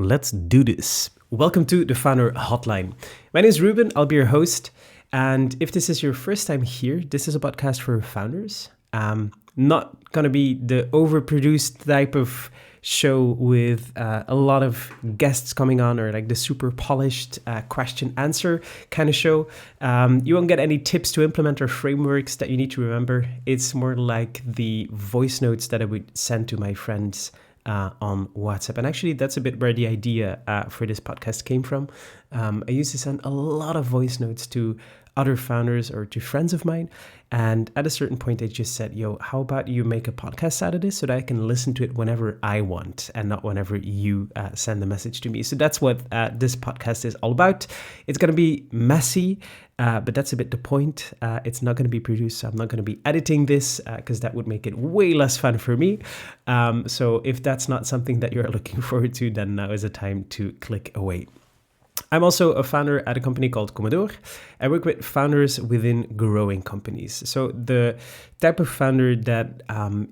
Let's do this. Welcome to the Founder Hotline. My name is Ruben. I'll be your host. And if this is your first time here, this is a podcast for founders. Not going to be the overproduced type of show with a lot of guests coming on, or like the super polished question answer kind of show. You won't get any tips to implement or frameworks that you need to remember. It's more like the voice notes that I would send to my friends on WhatsApp. And actually, that's a bit where the idea for this podcast came from. I used to send a lot of voice notes to other founders or to friends of mine. And at a certain point, I just said, yo, how about you make a podcast out of this so that I can listen to it whenever I want and not whenever you send the message to me. So that's what this podcast is all about. It's going to be messy, but that's a bit the point. It's not going to be produced, so I'm not going to be editing this because that would make it way less fun for me. So if that's not something that you're looking forward to, then now is the time to click away. I'm also a founder at a company called Commodore. I work with founders within growing companies. So the type of founder that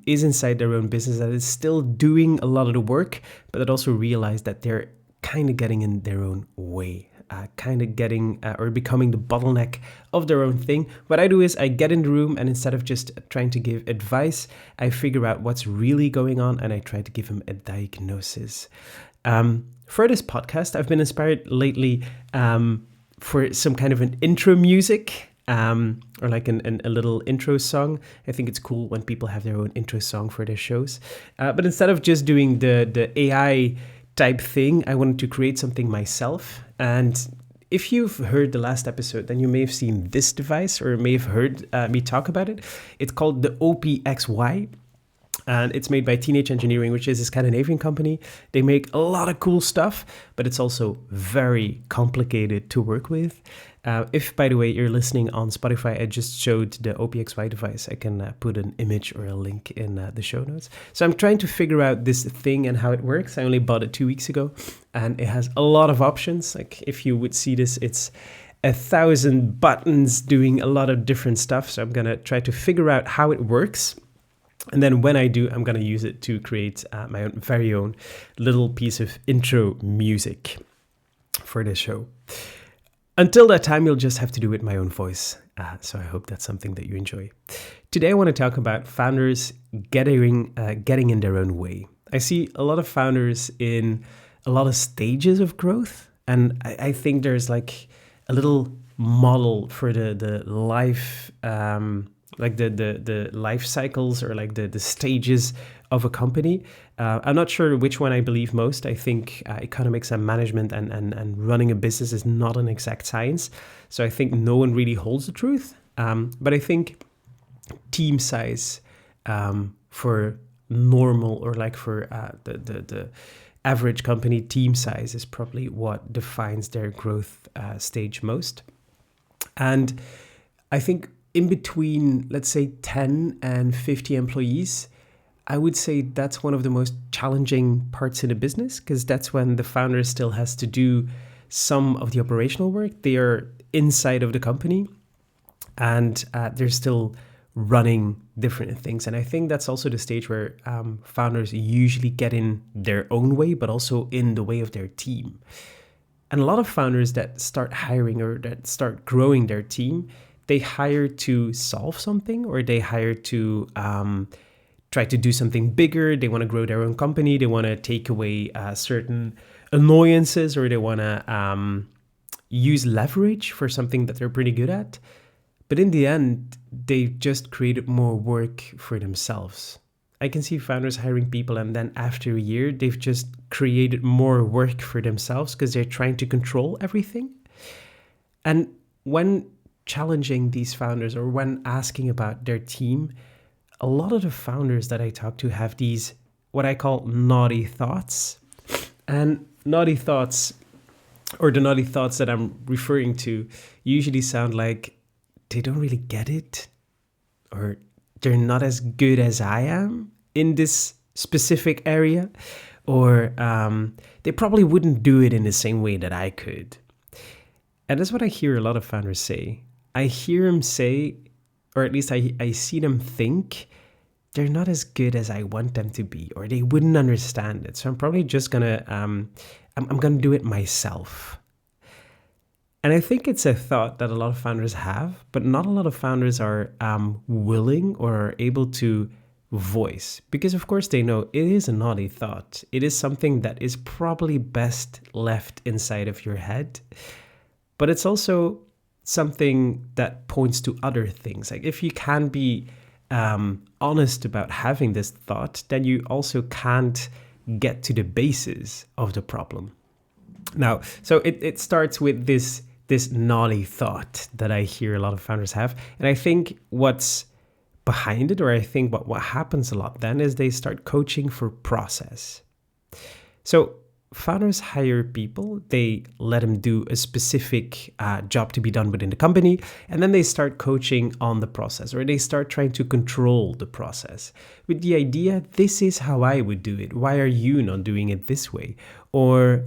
is inside their own business, that is still doing a lot of the work, but that also realize that they're kind of getting in their own way. Kind of getting or becoming the bottleneck of their own thing. What I do is I get in the room, and instead of just trying to give advice, I figure out what's really going on and I try to give them a diagnosis. For this podcast, I've been inspired lately for some kind of an intro music or like a little intro song. I think it's cool when people have their own intro song for their shows. But instead of just doing the AI type thing, I wanted to create something myself. And if you've heard the last episode, then you may have seen this device or may have heard me talk about it. It's called the OPXY. And it's made by Teenage Engineering, which is a Scandinavian company. They make a lot of cool stuff, but it's also very complicated to work with. If, by the way, you're listening on Spotify, I just showed the OPXY device. I can put an image or a link in the show notes. So I'm trying to figure out this thing and how it works. I only bought it 2 weeks ago, and it has a lot of options. Like if you would see this, it's 1,000 buttons doing a lot of different stuff. So I'm going to try to figure out how it works. And then when I do, I'm going to use it to create my own very own little piece of intro music for this show. Until that time, you'll just have to do it in my own voice. So I hope that's something that you enjoy. Today, I want to talk about founders getting in their own way. I see a lot of founders in a lot of stages of growth. And I think there's like a little model for the life like the life cycles or like the stages of a company. I'm not sure which one I believe most. I think economics and management and running a business is not an exact science. So I think no one really holds the truth. But I think team size for normal or like for the average company, team size is probably what defines their growth stage most. And I think in between, let's say 10 and 50 employees, I would say that's one of the most challenging parts in a business because that's when the founder still has to do some of the operational work. They are inside of the company and they're still running different things. And I think that's also the stage where founders usually get in their own way, but also in the way of their team. And a lot of founders that start hiring or that start growing their team, they hire to solve something or they hire to try to do something bigger. They want to grow their own company. They want to take away certain annoyances or they want to use leverage for something that they're pretty good at. But in the end, they've just created more work for themselves. I can see founders hiring people and then after a year, they've just created more work for themselves because they're trying to control everything. And when challenging these founders or when asking about their team, a lot of the founders that I talk to have these, what I call naughty thoughts. And naughty thoughts, or the naughty thoughts that I'm referring to, usually sound like they don't really get it or they're not as good as I am in this specific area, or they probably wouldn't do it in the same way that I could. And that's what I hear a lot of founders say. I hear them say, or at least I see them think they're not as good as I want them to be, or they wouldn't understand it. So I'm probably just gonna I'm gonna do it myself. And I think it's a thought that a lot of founders have, but not a lot of founders are willing or are able to voice, because of course they know it is a naughty thought. It is something that is probably best left inside of your head, but it's also something that points to other things. Like if you can be honest about having this thought, then you also can't get to the basis of the problem. Now, so it starts with this naughty thought that I hear a lot of founders have. And I think what's behind it, or I think what happens a lot then, is they start coaching for process. So founders hire people, they let them do a specific job to be done within the company, and then they start coaching on the process, or they start trying to control the process with the idea, this is how I would do it. Why are you not doing it this way? Or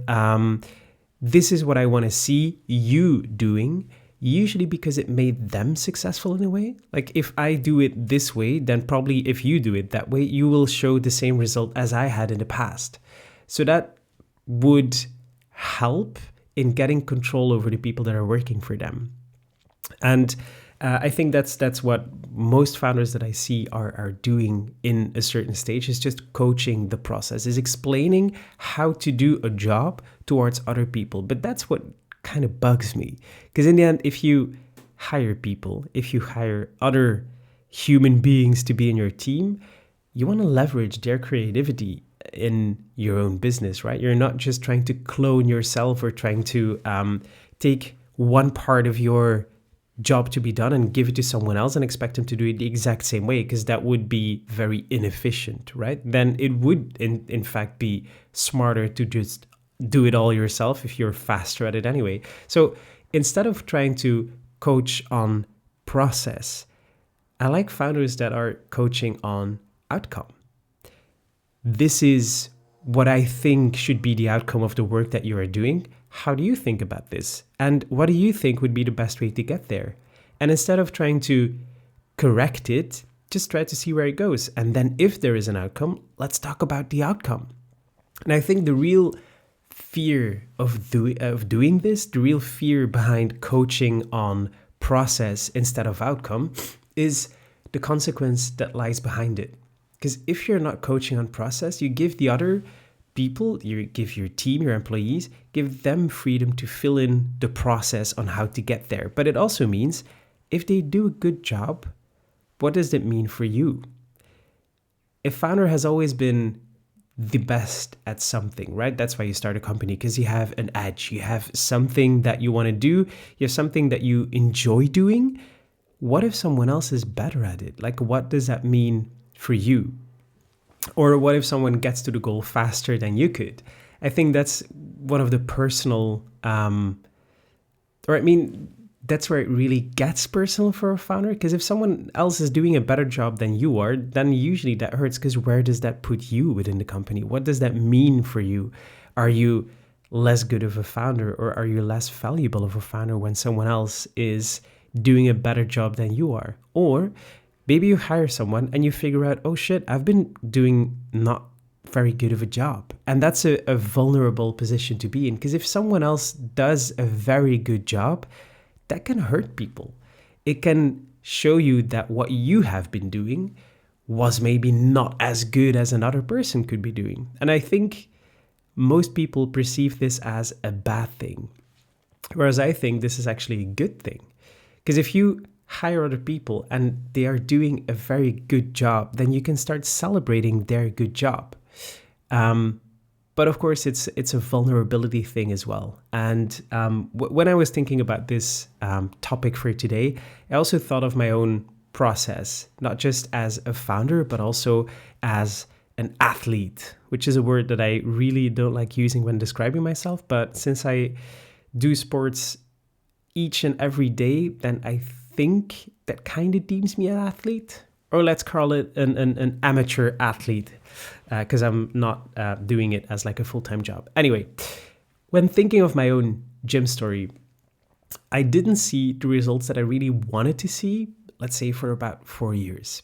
this is what I want to see you doing, usually because it made them successful in a way. Like if I do it this way, then probably if you do it that way, you will show the same result as I had in the past. So that would help in getting control over the people that are working for them. And I think that's what most founders that I see are doing in a certain stage, is just coaching the process, is explaining how to do a job towards other people. But that's what kind of bugs me, because in the end, if you hire people, if you hire other human beings to be in your team, you want to leverage their creativity in your own business, right? You're not just trying to clone yourself or trying to take one part of your job to be done and give it to someone else and expect them to do it the exact same way, because that would be very inefficient, right? Then it would in fact be smarter to just do it all yourself if you're faster at it anyway. So instead of trying to coach on process, I like founders that are coaching on outcome. This is what I think should be the outcome of the work that you are doing. How do you think about this? And what do you think would be the best way to get there? And instead of trying to correct it, just try to see where it goes. And then if there is an outcome, let's talk about the outcome. And I think the real fear of doing this, the real fear behind coaching on process instead of outcome, is the consequence that lies behind it. Because if you're not coaching on process, you give the other people, you give your team, your employees, give them freedom to fill in the process on how to get there. But it also means if they do a good job, what does that mean for you? A founder has always been the best at something, right? That's why you start a company, because you have an edge. You have something that you want to do. You have something that you enjoy doing. What if someone else is better at it? Like, what does that mean for you? Or what if someone gets to the goal faster than you could? I think that's one of the personal, that's where it really gets personal for a founder. Because if someone else is doing a better job than you are, then usually that hurts, because where does that put you within the company? What does that mean for you? Are you less good of a founder, or are you less valuable of a founder when someone else is doing a better job than you are? Or maybe you hire someone and you figure out, oh shit, I've been doing not very good of a job. And that's a vulnerable position to be in, because if someone else does a very good job, that can hurt people. It can show you that what you have been doing was maybe not as good as another person could be doing. And I think most people perceive this as a bad thing, whereas I think this is actually a good thing. Because if you hire other people and they are doing a very good job, then you can start celebrating their good job. But of course, it's a vulnerability thing as well. And when I was thinking about this topic for today, I also thought of my own process, not just as a founder, but also as an athlete, which is a word that I really don't like using when describing myself. But since I do sports each and every day, then I think that kind of deems me an athlete, or let's call it an amateur athlete, because I'm not doing it as like a full-time job. Anyway, when thinking of my own gym story, I didn't see the results that I really wanted to see, let's say for about 4 years.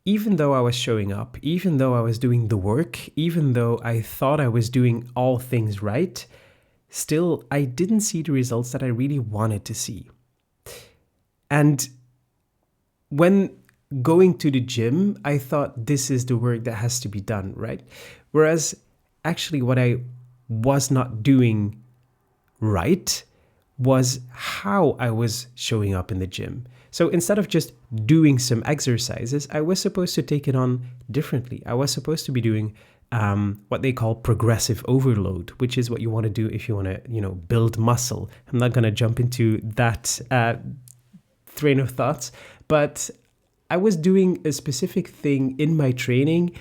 even though I was showing up, even though I was doing the work, even though I thought I was doing all things right, still I didn't see the results that I really wanted to see. And when going to the gym, I thought this is the work that has to be done, right? Whereas actually what I was not doing right was how I was showing up in the gym. So instead of just doing some exercises, I was supposed to take it on differently. I was supposed to be doing what they call progressive overload, which is what you want to do if you want to, build muscle. I'm not going to jump into that train of thoughts, but I was doing a specific thing in my training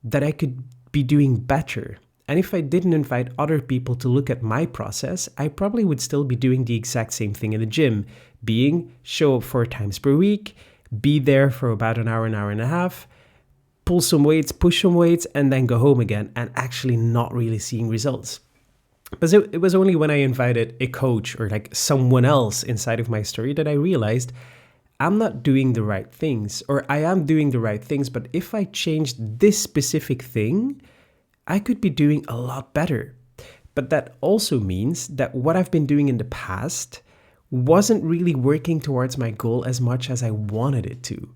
that I could be doing better. And if I didn't invite other people to look at my process, I probably would still be doing the exact same thing in the gym, being show up 4 times per week, be there for about an hour and a half, pull some weights, push some weights, and then go home again, and actually not really seeing results. But it was only when I invited a coach or like someone else inside of my story that I realized I'm not doing the right things, or I am doing the right things, but if I changed this specific thing, I could be doing a lot better. But that also means that what I've been doing in the past wasn't really working towards my goal as much as I wanted it to.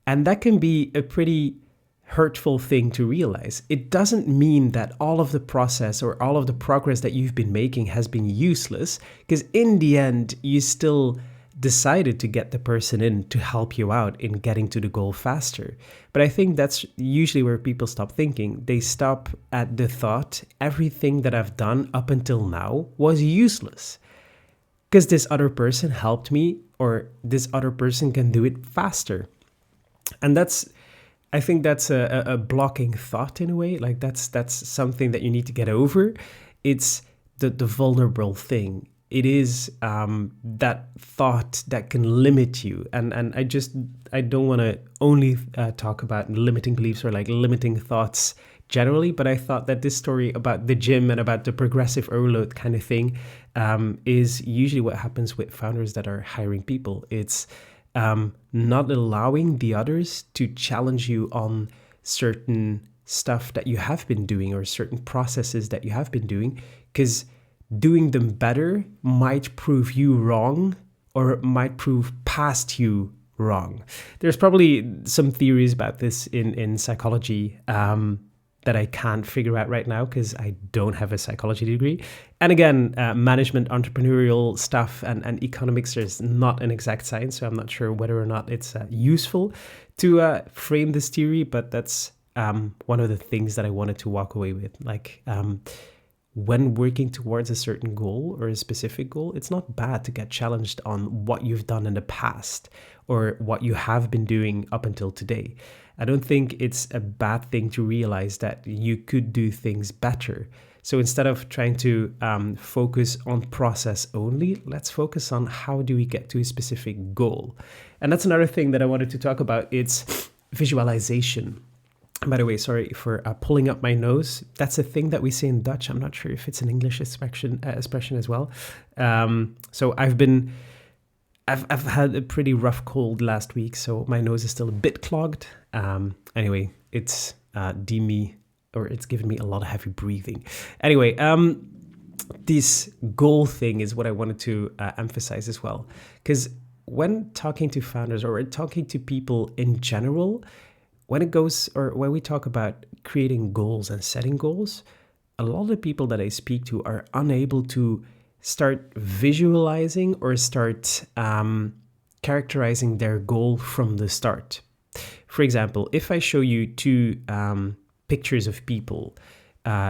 And that can be a pretty hurtful thing to realize. It doesn't mean that all of the process or all of the progress that you've been making has been useless, because in the end, you still decided to get the person in to help you out in getting to the goal faster. But I think that's usually where people stop thinking. They stop at the thought, everything that I've done up until now was useless because this other person helped me, or this other person can do it faster. And I think that's a blocking thought in a way. Like that's something that you need to get over. It's the vulnerable thing. It is that thought that can limit you. And I don't want to only talk about limiting beliefs or like limiting thoughts generally, but I thought that this story about the gym and about the progressive overload kind of thing is usually what happens with founders that are hiring people. It's not allowing the others to challenge you on certain stuff that you have been doing or certain processes that you have been doing, because doing them better might prove you wrong or might prove past you wrong. There's probably some theories about this in psychology that I can't figure out right now because I don't have a psychology degree. And again, management, entrepreneurial stuff and economics is not an exact science, so I'm not sure whether or not it's useful to frame this theory, but that's one of the things that I wanted to walk away with. Like, when working towards a certain goal or a specific goal, it's not bad to get challenged on what you've done in the past or what you have been doing up until today. I don't think it's a bad thing to realize that you could do things better. So instead of trying to focus on process only, let's focus on how do we get to a specific goal. And that's another thing that I wanted to talk about. It's visualization. By the way, sorry for pulling up my nose. That's a thing that we say in Dutch. I'm not sure if it's an English expression as well. So I've had a pretty rough cold last week, so my nose is still a bit clogged. Anyway, it's it's given me a lot of heavy breathing. Anyway, this goal thing is what I wanted to emphasize as well, because when talking to founders or talking to people in general, when we talk about creating goals and setting goals, a lot of the people that I speak to are unable to start visualizing or start characterizing their goal from the start. For example, if I show you 2 pictures of people,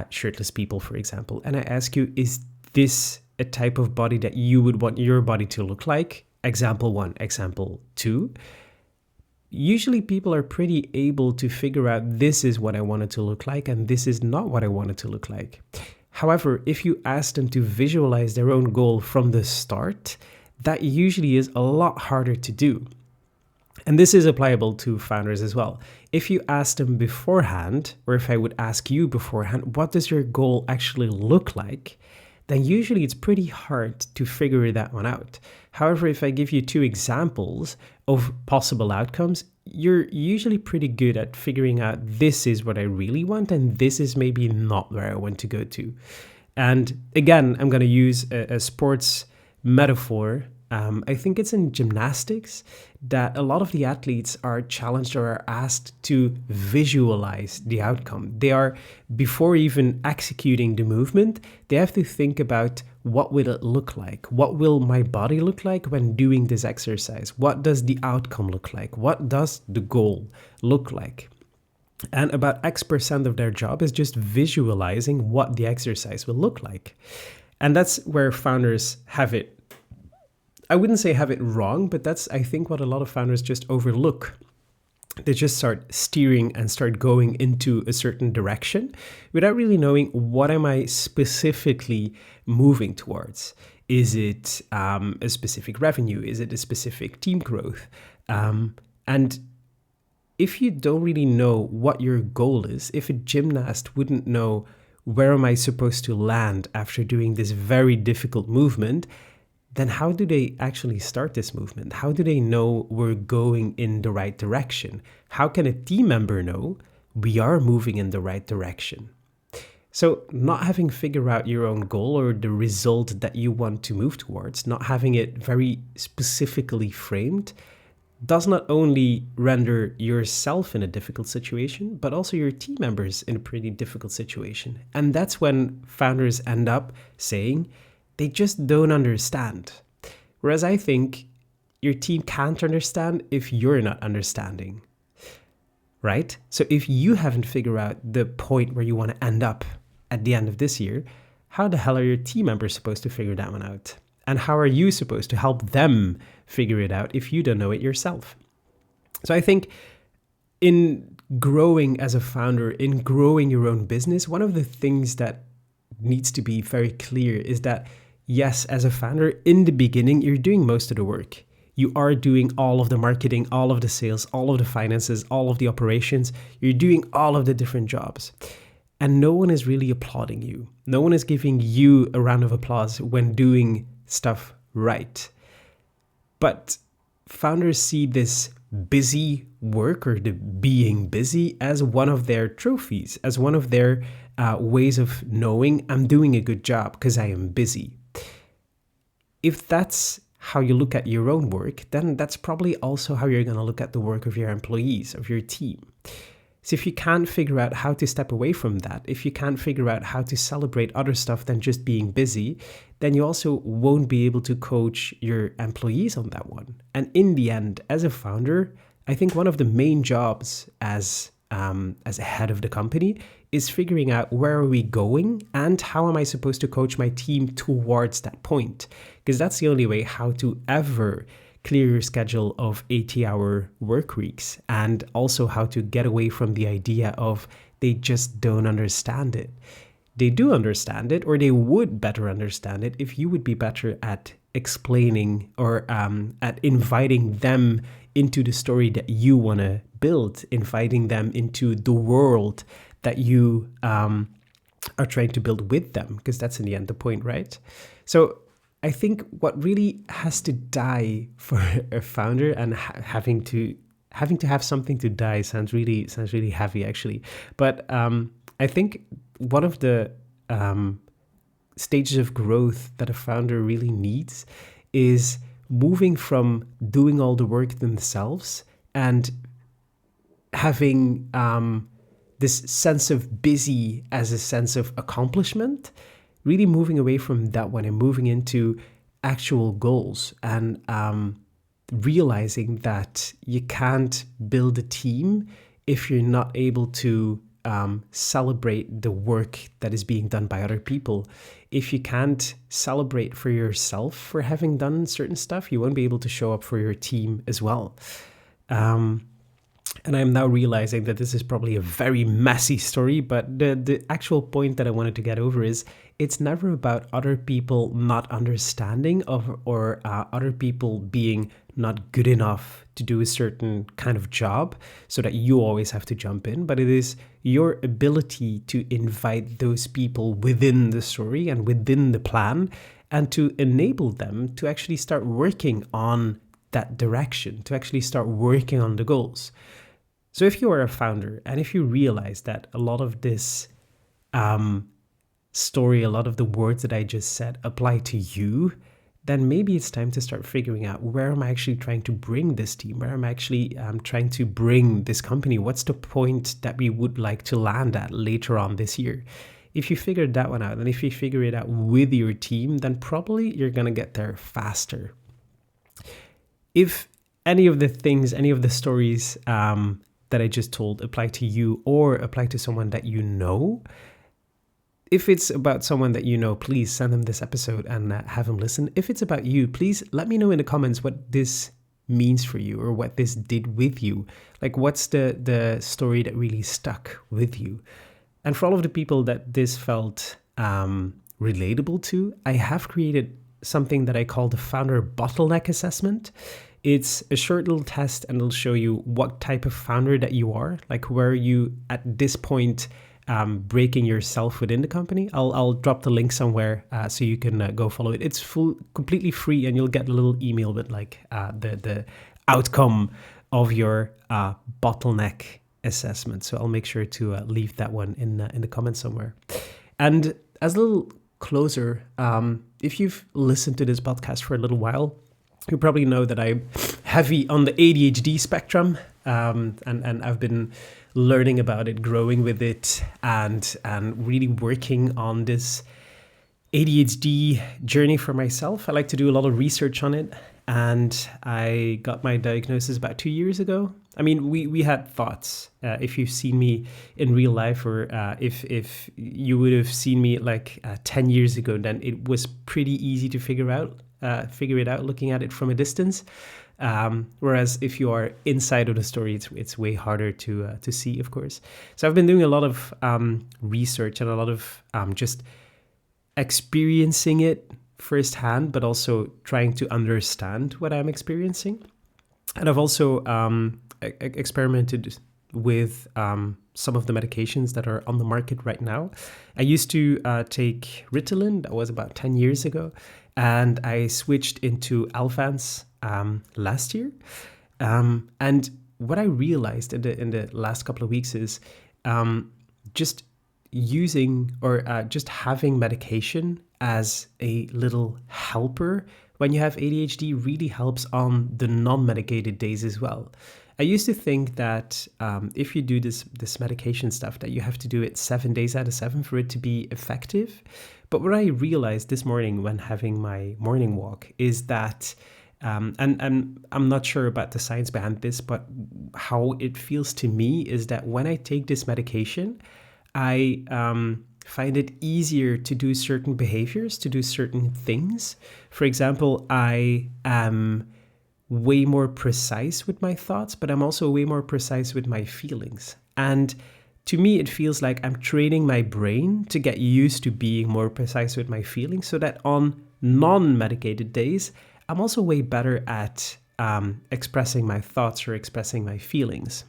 shirtless people, for example, and I ask you, is this a type of body that you would want your body to look like? Example 1, example 2. Usually people are pretty able to figure out this is what I want it to look like and this is not what I want it to look like. However, if you ask them to visualize their own goal from the start, that usually is a lot harder to do. And this is applicable to founders as well. If you ask them beforehand, or if I would ask you beforehand, what does your goal actually look like? Then usually it's pretty hard to figure that one out. However, if I give you 2 examples of possible outcomes, you're usually pretty good at figuring out this is what I really want and this is maybe not where I want to go to. And again, I'm going to use a sports metaphor. I think it's in gymnastics that a lot of the athletes are challenged or are asked to visualize the outcome. They are, before even executing the movement, they have to think about what will it look like? What will my body look like when doing this exercise? What does the outcome look like? What does the goal look like? And about X% of their job is just visualizing what the exercise will look like. And that's where founders have it. I wouldn't say have it wrong, but that's, I think, what a lot of founders just overlook. They just start steering and start going into a certain direction without really knowing what am I specifically moving towards. Is it a specific revenue? Is it a specific team growth? And if you don't really know what your goal is, if a gymnast wouldn't know where am I supposed to land after doing this very difficult movement, then how do they actually start this movement? How do they know we're going in the right direction? How can a team member know we are moving in the right direction? So not having figured out your own goal or the result that you want to move towards, not having it very specifically framed, does not only render yourself in a difficult situation, but also your team members in a pretty difficult situation. And that's when founders end up saying, they just don't understand. Whereas I think your team can't understand if you're not understanding, right? So if you haven't figured out the point where you want to end up at the end of this year, how the hell are your team members supposed to figure that one out? And how are you supposed to help them figure it out if you don't know it yourself? So I think in growing as a founder, in growing your own business, one of the things that needs to be very clear is that yes, as a founder, in the beginning, you're doing most of the work. You are doing all of the marketing, all of the sales, all of the finances, all of the operations. You're doing all of the different jobs. And no one is really applauding you. No one is giving you a round of applause when doing stuff right. But founders see this busy work or the being busy as one of their trophies, as one of their ways of knowing I'm doing a good job because I am busy. If that's how you look at your own work, then that's probably also how you're going to look at the work of your employees, of your team. So if you can't figure out how to step away from that, if you can't figure out how to celebrate other stuff than just being busy, then you also won't be able to coach your employees on that one. And in the end, as a founder, I think one of the main jobs as a head of the company is figuring out where are we going and how am I supposed to coach my team towards that point? Because that's the only way how to ever clear your schedule of 80-hour work weeks, and also how to get away from the idea of they just don't understand it. They do understand it, or they would better understand it if you would be better at explaining or at inviting them into the story that you want to build, inviting them into the world that you are trying to build with them, because that's in the end the point, right? So I think what really has to die for a founder, and having to have something to die sounds really heavy actually. But I think one of the stages of growth that a founder really needs is moving from doing all the work themselves and having this sense of busy as a sense of accomplishment, really moving away from that one and moving into actual goals, and realizing that you can't build a team if you're not able to celebrate the work that is being done by other people. If you can't celebrate for yourself for having done certain stuff, you won't be able to show up for your team as well. And I'm now realizing that this is probably a very messy story, but the actual point that I wanted to get over is it's never about other people not understanding or other people being not good enough to do a certain kind of job so that you always have to jump in, but it is your ability to invite those people within the story and within the plan, and to enable them to actually start working on that direction, to actually start working on the goals. So if you are a founder and if you realize that a lot of this story, a lot of the words that I just said apply to you, then maybe it's time to start figuring out, where am I actually trying to bring this team? Where am I actually trying to bring this company? What's the point that we would like to land at later on this year? If you figured that one out, and if you figure it out with your team, then probably you're going to get there faster. If any of the stories that I just told apply to you or apply to someone that you know, if it's about someone that you know, please send them this episode and have them listen. If it's about you, please let me know in the comments what this means for you or what this did with you. Like, what's the story that really stuck with you? And for all of the people that this felt relatable to, I have created something that I call the Founder Bottleneck Assessment. It's a short little test, and it'll show you what type of founder that you are, like where you at this point breaking yourself within the company. I'll drop the link somewhere so you can go follow it. It's completely free, and you'll get a little email with like the outcome of your bottleneck assessment. So I'll make sure to leave that one in the comments somewhere. And as a little closer, if you've listened to this podcast for a little while, you probably know that I'm heavy on the ADHD spectrum, and I've been learning about it, growing with it, and really working on this ADHD journey for myself. I like to do a lot of research on it, and I got my diagnosis about 2 years ago. I mean, we had thoughts. If you've seen me in real life, or if you would have seen me like 10 years ago, then it was pretty easy to figure it out looking at it from a distance. Whereas if you are inside of the story, it's way harder to see, of course. So I've been doing a lot of research and a lot of just experiencing it firsthand, but also trying to understand what I'm experiencing. And I've also experimented with some of the medications that are on the market right now. I used to take Ritalin. That was about 10 years ago. And I switched into Alvance last year. And what I realized in the last couple of weeks is just using or just having medication as a little helper when you have ADHD really helps on the non-medicated days as well. I used to think that if you do this medication stuff, that you have to do it 7 days out of 7 for it to be effective. But what I realized this morning when having my morning walk is that, and I'm not sure about the science behind this, but how it feels to me is that when I take this medication, I find it easier to do certain behaviors, to do certain things. For example, I am way more precise with my thoughts, but I'm also way more precise with my feelings. And to me, it feels like I'm training my brain to get used to being more precise with my feelings, so that on non-medicated days, I'm also way better at expressing my thoughts or expressing my feelings.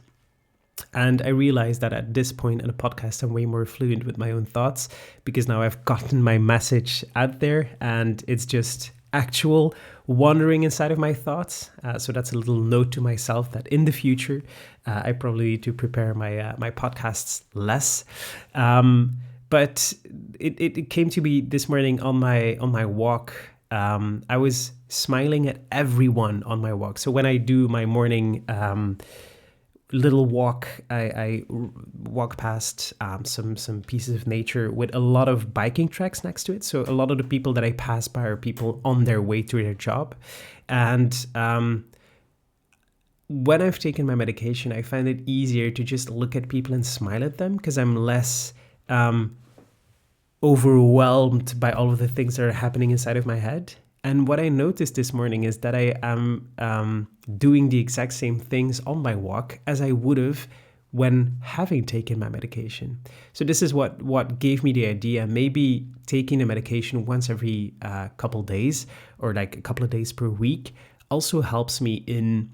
And I realized that at this point in the podcast, I'm way more fluent with my own thoughts, because now I've gotten my message out there and it's just actual wandering inside of my thoughts. So that's a little note to myself that in the future, I probably need to prepare my podcasts less. But it came to me this morning on my walk. I was smiling at everyone on my walk. So when I do my morning little walk, I walk past some pieces of nature with a lot of biking tracks next to it. So a lot of the people that I pass by are people on their way to their job. And when I've taken my medication, I find it easier to just look at people and smile at them, because I'm less overwhelmed by all of the things that are happening inside of my head. And what I noticed this morning is that I am doing the exact same things on my walk as I would have when having taken my medication. So this is what gave me the idea. Maybe taking a medication once every couple days, or like a couple of days per week, also helps me in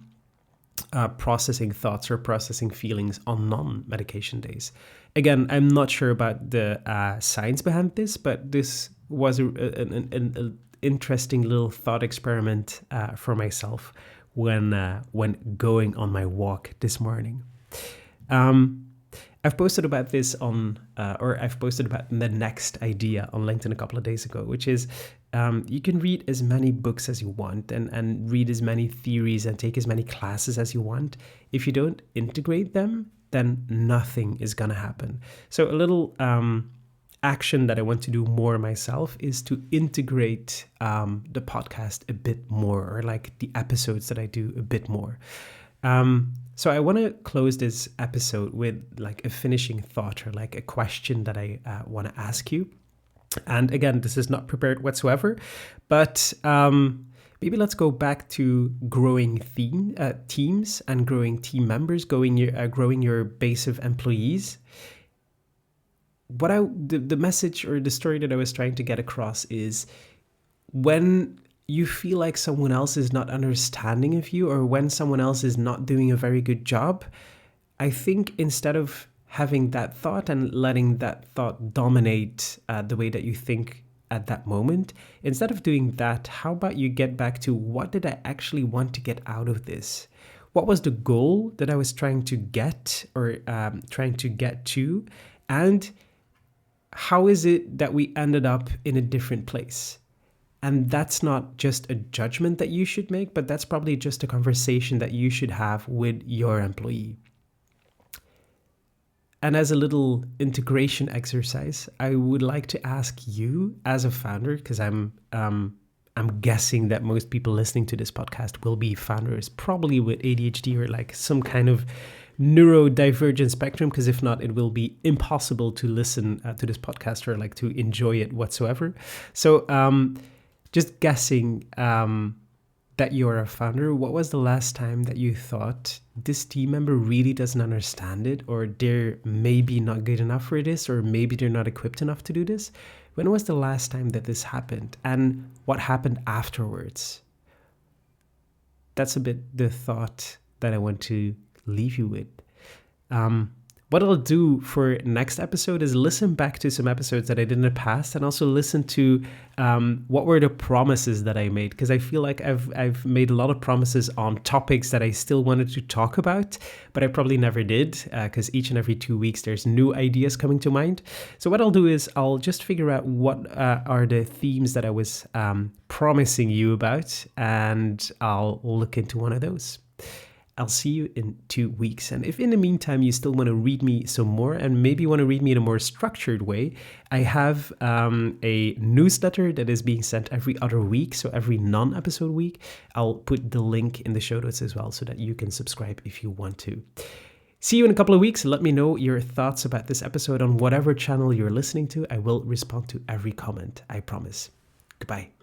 processing thoughts or processing feelings on non-medication days. Again, I'm not sure about the science behind this, but this was an interesting little thought experiment for myself, when going on my walk this morning. I've posted about this I've posted about the next idea on LinkedIn a couple of days ago, which is you can read as many books as you want and read as many theories and take as many classes as you want. If you don't integrate them, then nothing is going to happen. So a little action that I want to do more myself is to integrate the podcast a bit more, or like the episodes that I do a bit more. So I want to close this episode with like a finishing thought, or like a question that I want to ask you. And again, this is not prepared whatsoever, but maybe let's go back to growing teams and growing team members, growing your base of employees. The message or the story that I was trying to get across is, when you feel like someone else is not understanding of you, or when someone else is not doing a very good job, I think instead of having that thought and letting that thought dominate the way that you think at that moment, instead of doing that, how about you get back to, what did I actually want to get out of this? What was the goal that I was trying to get, or trying to get to? And how is it that we ended up in a different place? And that's not just a judgment that you should make, but that's probably just a conversation that you should have with your employee. And as a little integration exercise, I would like to ask you as a founder, because I'm guessing that most people listening to this podcast will be founders, probably with ADHD or like some kind of neurodivergent spectrum, because if not, it will be impossible to listen to this podcast or like to enjoy it whatsoever. So just guessing that you're a founder, what was the last time that you thought, this team member really doesn't understand it, or they're maybe not good enough for this, or maybe they're not equipped enough to do this? When was the last time that this happened, and what happened afterwards? That's a bit the thought that I want to leave you with. What I'll do for next episode is listen back to some episodes that I did in the past, and also listen to what were the promises that I made, because I feel like I've made a lot of promises on topics that I still wanted to talk about, but I probably never did, because each and every 2 weeks there's new ideas coming to mind. So what I'll do is I'll just figure out what are the themes that I was promising you about, and I'll look into one of those. I'll see you in 2 weeks. And if in the meantime you still want to read me some more, and maybe want to read me in a more structured way, I have a newsletter that is being sent every other week. So every non-episode week, I'll put the link in the show notes as well, so that you can subscribe if you want to. See you in a couple of weeks. Let me know your thoughts about this episode on whatever channel you're listening to. I will respond to every comment, I promise. Goodbye.